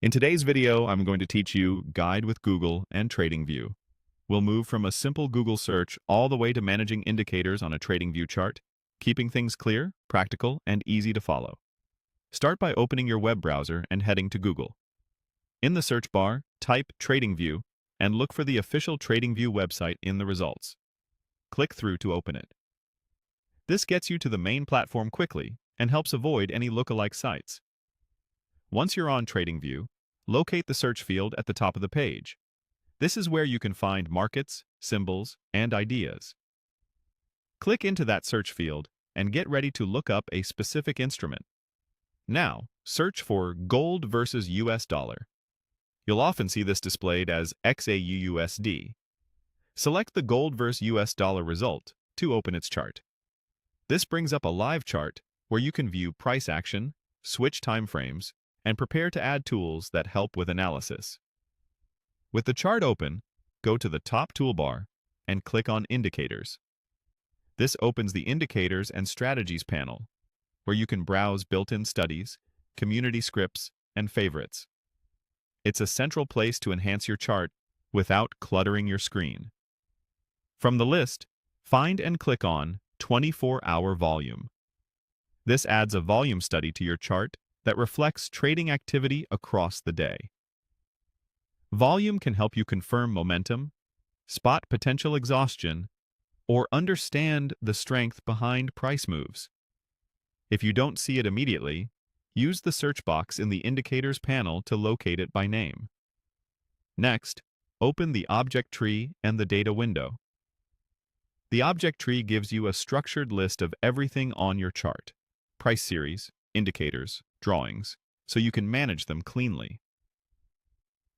In today's video, I'm going to teach you Guide with Google and TradingView. We'll move from a simple Google search all the way to managing indicators on a TradingView chart, keeping things clear, practical, and easy to follow. Start by opening your web browser and heading to Google. In the search bar, type TradingView and look for the official TradingView website in the results. Click through to open it. This gets you to the main platform quickly and helps avoid any lookalike sites. Once you're on TradingView, locate the search field at the top of the page. This is where you can find markets, symbols, and ideas. Click into that search field and get ready to look up a specific instrument. Now, search for gold versus US dollar. You'll often see this displayed as XAUUSD. Select the gold versus US dollar result to open its chart. This brings up a live chart where you can view price action, switch timeframes, and prepare to add tools that help with analysis. With the chart open, go to the top toolbar and click on Indicators. This opens the Indicators and Strategies panel, where you can browse built-in studies, community scripts, and favorites. It's a central place to enhance your chart without cluttering your screen. From the list, find and click on 24-hour volume. This adds a volume study to your chart that reflects trading activity across the day. Volume can help you confirm momentum, spot potential exhaustion, or understand the strength behind price moves. If you don't see it immediately, use the search box in the Indicators panel to locate it by name. Next, open the object tree and the data window. The object tree gives you a structured list of everything on your chart: price series, indicators, drawings, so you can manage them cleanly.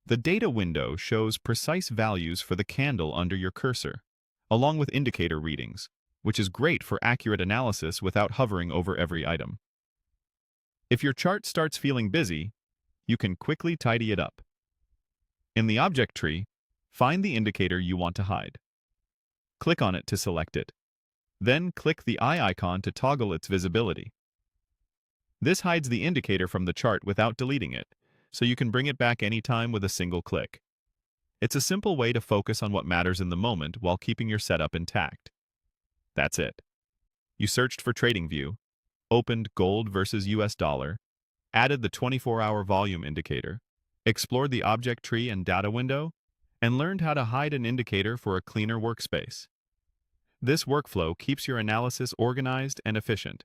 The data window shows precise values for the candle under your cursor, along with indicator readings, which is great for accurate analysis without hovering over every item. If your chart starts feeling busy, you can quickly tidy it up. In the object tree, find the indicator you want to hide. Click on it to select it. Then click the eye icon to toggle its visibility. This hides the indicator from the chart without deleting it, so you can bring it back anytime with a single click. It's a simple way to focus on what matters in the moment while keeping your setup intact. That's it. You searched for TradingView, opened gold versus US dollar, added the 24-hour volume indicator, explored the object tree and data window, and learned how to hide an indicator for a cleaner workspace. This workflow keeps your analysis organized and efficient,